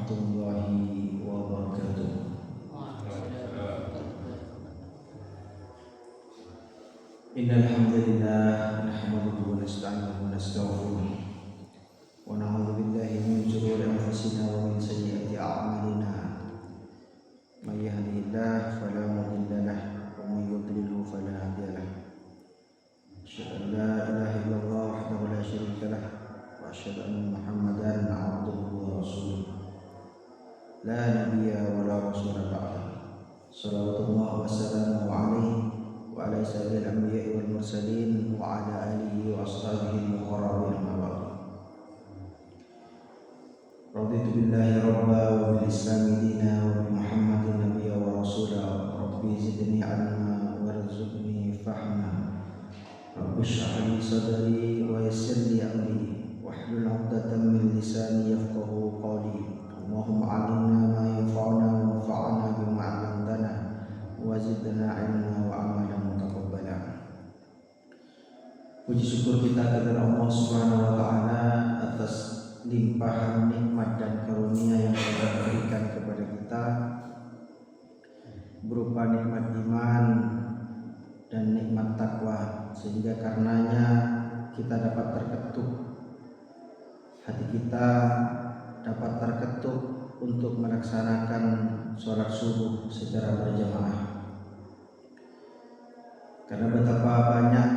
warahmatullahi wabarakatuh. Innal hamdalillah nahmaduhu wa nasta'inuhu wa nastaghfiruh wa na'udzu billahi min shururi anfusina wa min sayyiati a'malina. May yahdihillahu fala mudilla lahu wa may yudlil fala hadiya lahu. Asyhadu an la ilaha illallah wahdahu la syarika lahu wa asyhadu anna Muhammadan 'abduhu wa rasuluh. La nabiyya wa la rasula ba'dahu. Shallallahu wa sallamu alaihi wa ala sayyidil anbiya'i wal mursalin wa ala alihi wa ashabihi al-muqarrabin amma ba'd. Raditu billahi rabba wa bil islami dina wa bi Muhammadin nabiyya wa rasula. Rabbi zidni 'ilma warzuqni fahma. Rabbi shrah li sadri wa yassir li amri wahlul 'uqdatam min lisani yafqahu qawli. Allahumma 'allimna ma yanfa'una wanfa'na bima 'allamtana wa zidna 'ilma wa 'amalan mutaqabbala. Puji syukur kita kepada Allah Subhanahu wa taala atas limpahan nikmat dan karunia yang Allah berikan kepada kita berupa nikmat iman dan nikmat takwa, sehingga karenanya kita dapat terketuk, hati kita dapat terketuk untuk melaksanakan sholat subuh secara berjamaah. Karena betapa banyak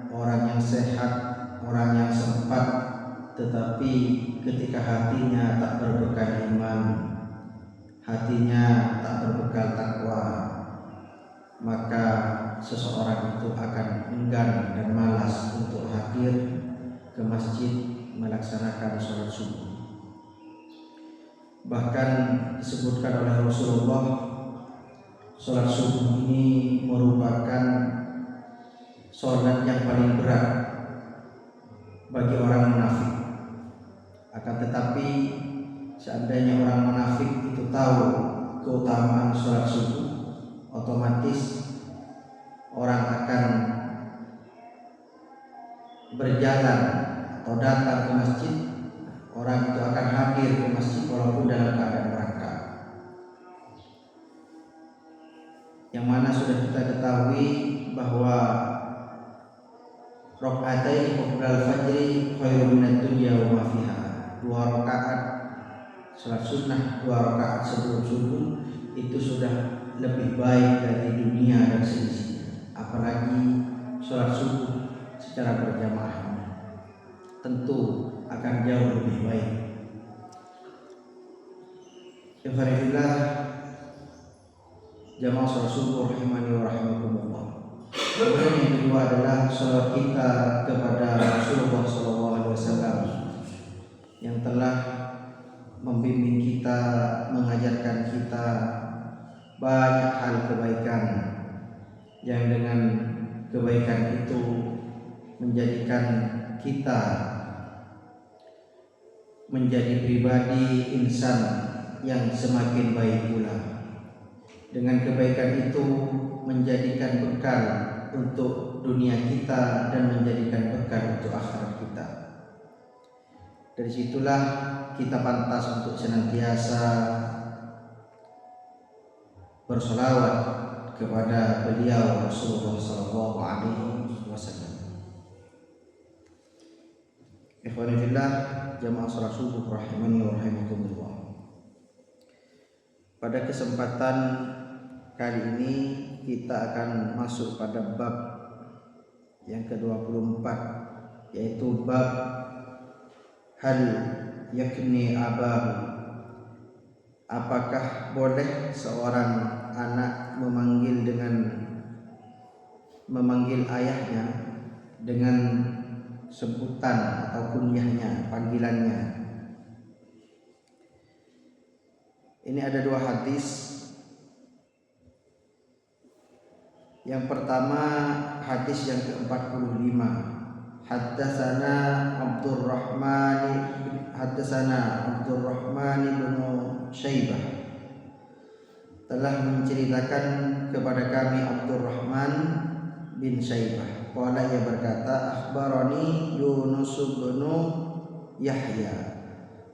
orang yang sehat, orang yang sempat, tetapi ketika hatinya tak berbekal iman, hatinya tak berbekal takwa, maka seseorang itu akan enggan dan malas untuk hadir ke masjid melaksanakan sholat subuh. Bahkan disebutkan oleh Rasulullah, sholat subuh ini merupakan sholat yang paling berat bagi orang munafik. Akan tetapi seandainya orang munafik itu tahu keutamaan sholat subuh, otomatis orang akan berjalan atau datang ke masjid. Orang itu akan hadir ke masjid walaupun dalam keadaan berangkat. Yang mana sudah kita ketahui bahwa rakaataini qabla al-fajri khairun minad dunya wa ma fiha. 2 rakaat salat sunnah, 2 rakaat sebelum subuh itu sudah lebih baik dari dunia dan seisinya. Apalagi salat subuh secara berjamaah tentu akan jauh lebih baik. Alhamdulillah, jamaah salat subuh rahimani wa rahimakumullah. Kemudian yang kedua adalah salat kita kepada Rasulullah SAW yang telah membimbing kita, mengajarkan kita banyak hal kebaikan, yang dengan kebaikan itu menjadikan kita menjadi pribadi insan yang semakin baik pula. Dengan kebaikan itu menjadikan bekal untuk dunia kita dan menjadikan bekal untuk akhirat kita. Dari situlah kita pantas untuk senantiasa bersolawat kepada beliau Rasulullah SAW. Ikhwani fillah, jamaah salat subuh rahimani wa rahimakumullah. Pada kesempatan kali ini kita akan masuk pada bab yang ke-24, yaitu bab hal yakni abahu. Apakah boleh seorang anak memanggil ayahnya dengan sebutan atau kunyahnya, panggilannya? Ini ada 2 hadis. Yang pertama hadis yang ke-45. Haddatsana Abdurrahman bin Syaibah, telah menceritakan kepada kami Abdurrahman bin Syaibah. Qala, ia berkata, akhbarani Yunus bin Yahya,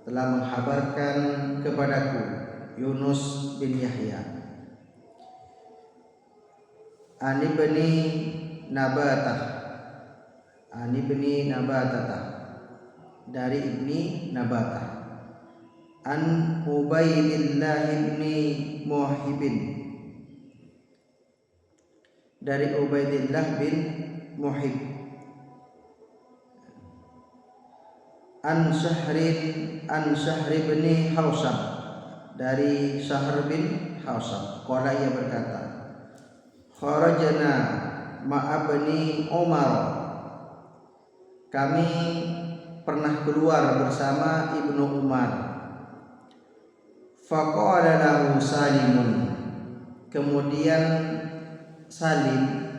telah menghabarkan kepadaku Yunus bin Yahya an ibni Nabatah dari ibni Nabatah an Ubaidillah ibni Muhibin dari Ubaidillah bin Muhib an Syahr bin Hausab dari Syahr bin Hausab qala ia berkata kharajna ma'abni Umar kami pernah keluar bersama Ibnu Umar faqala lahu Salimun kemudian Salim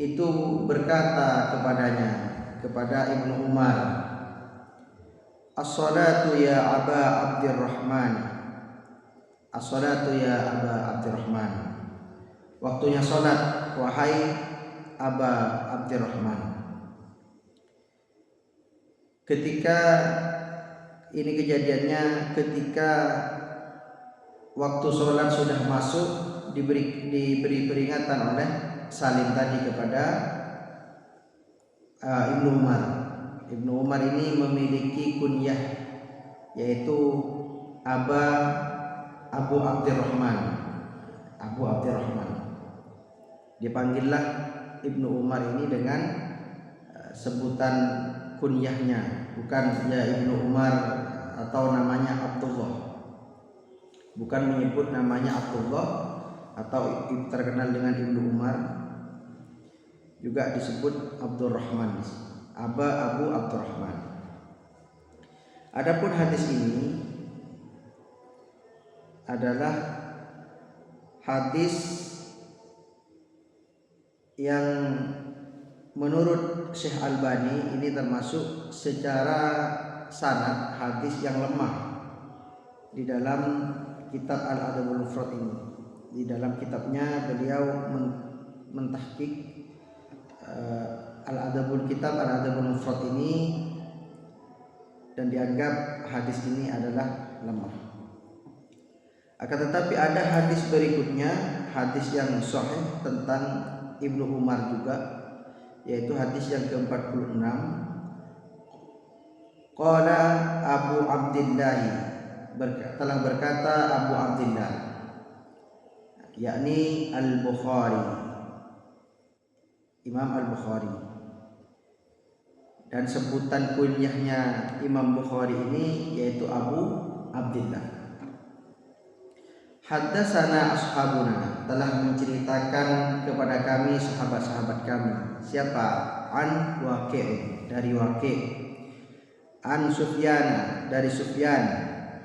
itu berkata kepada Ibnu Umar as-salatu ya Aba Abdurrahman as-salatu ya Aba Abdurrahman waktunya salat wahai Aba Abdurrahman. Ketika ini kejadiannya ketika waktu sholat sudah masuk diberi peringatan oleh Salim tadi kepada Ibnu Umar. Ibnu Umar ini memiliki kunyah yaitu Abu Abdurrahman. Dipanggillah Ibnu Umar ini dengan sebutan kunyahnya, bukan ya Ibnu Umar atau namanya Abdullah, bukan menyebut namanya Abdullah atau terkenal dengan Ibnu Umar, juga disebut Abdurrahman, Abu Abdurrahman. Adapun hadis ini adalah hadis yang menurut Syekh Albani ini termasuk secara sanad hadis yang lemah di dalam kitab Al-Adabul Mufrad ini. Di dalam kitabnya beliau mentahqiq Al-Adabul Mufrad ini dan dianggap hadis ini adalah lemah. Akan tetapi ada hadis berikutnya, hadis yang sahih tentang Ibnu Umar juga, yaitu hadis yang ke-46. Qala Abu Abdillah, telah berkata Abu Abdillah, yakni Al-Bukhari, Imam Al-Bukhari. Dan sebutan kunyahnya Imam Bukhari ini yaitu Abu Abdillah. Haddatsana ashabuna, telah menceritakan kepada kami sahabat-sahabat kami. Siapa? An Waqi', dari Waqi'. An Sufyan, dari Sufyan.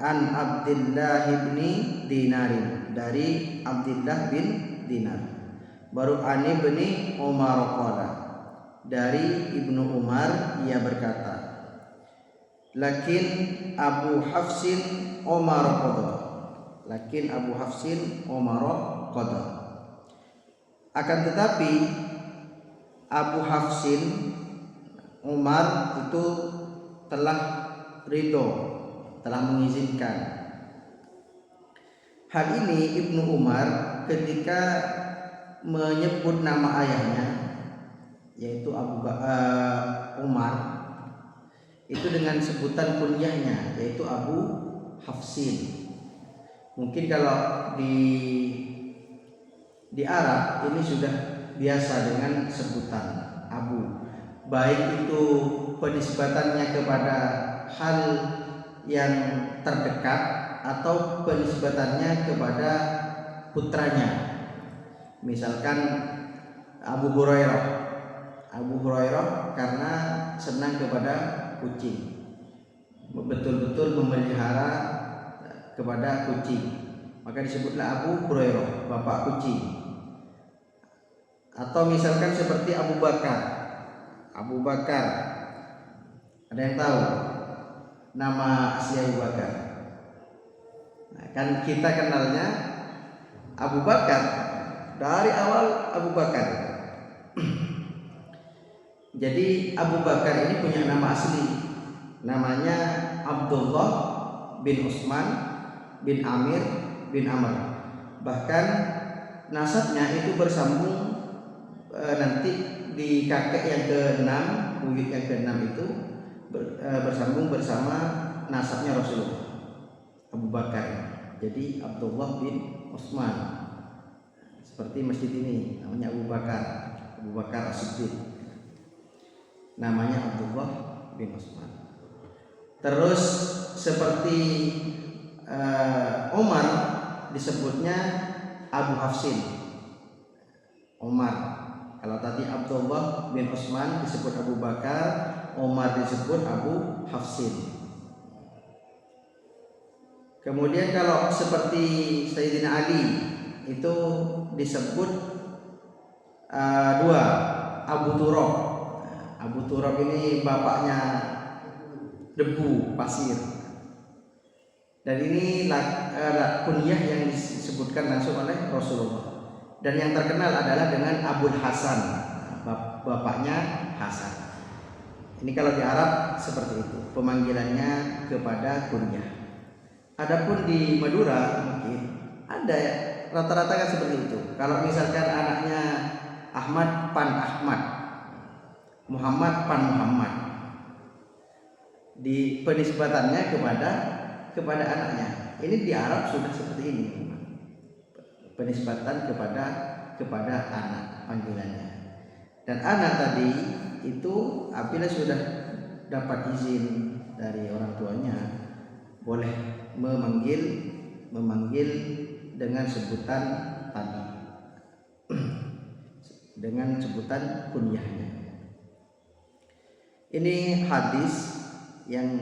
An Abdullah bin Dinar, dari Abdullah bin Dinar. Baru an ibni Umar qala, dari Ibnu Umar ia berkata. Lakin Abu Hafsin Umar qada. Akan tetapi Abu Hafsin Umar itu telah ridho, telah mengizinkan. Hal ini Ibnu Umar ketika menyebut nama ayahnya yaitu Umar itu dengan sebutan kunyahnya yaitu Abu Hafsin. Mungkin kalau di Arab ini sudah biasa dengan sebutan Abu, baik itu penisbatannya kepada hal yang terdekat atau penisbatannya kepada putranya. Misalkan Abu Hurairah karena senang kepada kucing, betul-betul memelihara kepada kucing, maka disebutlah Abu Hurairah, bapak kucing. Atau misalkan seperti Abu Bakar, ada yang tahu nama asli Abu Bakar? Nah, kan kita kenalnya Abu Bakar dari awal Abu Bakar. Jadi Abu Bakar ini punya nama asli, namanya Abdullah bin Utsman bin Amir bin Amr. Bahkan nasabnya itu bersambung nanti di kakek yang ke-6, buyut yang ke-6 itu bersambung bersama nasabnya Rasulullah Abu Bakar. Jadi Abdullah bin Utsman, seperti masjid ini namanya Abu Bakar As-Siddiq, namanya Abdullah bin Utsman. Terus seperti Umar disebutnya Abu Hafsin, Umar. Kalau tadi Abdullah bin Utsman disebut Abu Bakar, Umar disebut Abu Hafsin. Kemudian kalau seperti Sayyidina Ali itu disebut dua, Abu Turab. Abu Turab ini bapaknya debu, pasir. Dan ini kunyah yang disebutkan langsung oleh Rasulullah. Dan yang terkenal adalah dengan Abul Hasan, bapaknya Hasan. Ini kalau di Arab seperti itu pemanggilannya kepada kunyah. Adapun di Madura mungkin ada ya, rata-rata kan seperti itu. Kalau misalkan anaknya Ahmad pan Ahmad, Muhammad pan Muhammad, di penisbatannya kepada anaknya. Ini di Arab sudah seperti ini, penisbatan kepada anak panggilannya. Dan anak tadi itu apabila sudah dapat izin dari orang tuanya, boleh memanggil dengan sebutan tadi, dengan sebutan kunyahnya. Ini hadis yang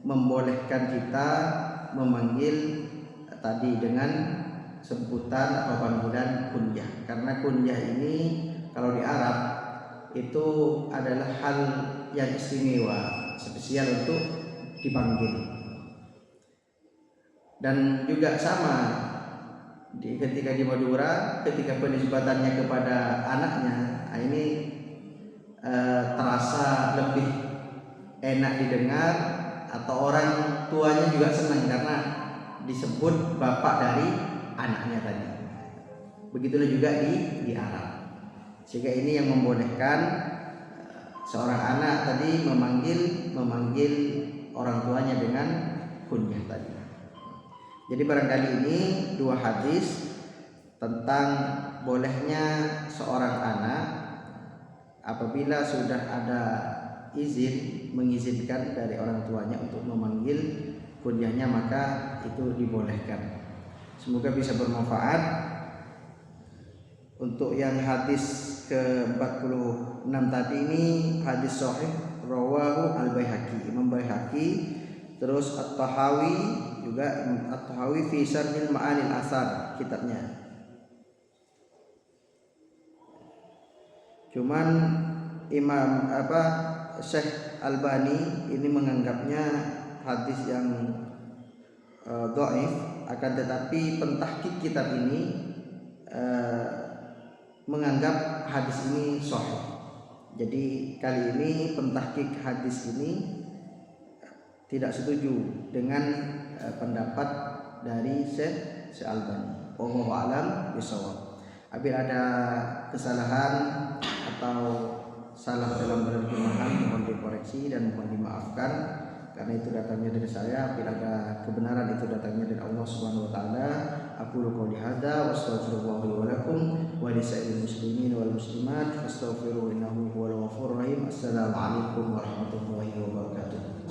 membolehkan kita memanggil tadi dengan sebutan atau panggilan kunyah. Karena kunyah ini kalau di Arab itu adalah hal yang istimewa, spesial untuk dipanggil. Dan juga sama ketika di Madura, ketika penisbatannya kepada anaknya, ini terasa lebih enak didengar, atau orang tuanya juga senang karena disebut bapak dari anaknya tadi. Begitulah juga di Arab. Sehingga ini yang membolehkan seorang anak tadi memanggil orang tuanya dengan kunyah tadi. Jadi barangkali ini dua hadis tentang bolehnya seorang anak apabila sudah ada mengizinkan dari orang tuanya untuk memanggil kunyahnya, maka itu dibolehkan. Semoga bisa bermanfaat. Untuk yang hadis ke-46 tadi ini hadis sahih rawahu al-Baihaqi, Imam Baihaqi. Terus At-Tahawi juga, At-Tahawi fi Syarhil Ma'anil Athar kitabnya. Cuman Imam Syekh Albani ini menganggapnya hadis yang dhaif, akan tetapi pentahqiq kitab ini menganggap hadis ini sahih. Jadi kali ini pentahqiq hadis ini tidak setuju dengan pendapat dari Syekh Albani. Wallahu a'lam bishawab. Apabila ada kesalahan atau salah dalam penerjemahan mohon dikoreksi dan mohon dimaafkan, karena itu datangnya dari saya. Apabila ada kebenaran itu datangnya dari Allah Subhanahu wa taala. Aqulu qouli hadza wa astaghfirullaha li wa lakum wa li sa'iril muslimin wal muslimat fastaghfiruhu innahu huwal ghafurur rahim. Assalamualaikum warahmatullahi wabarakatuh.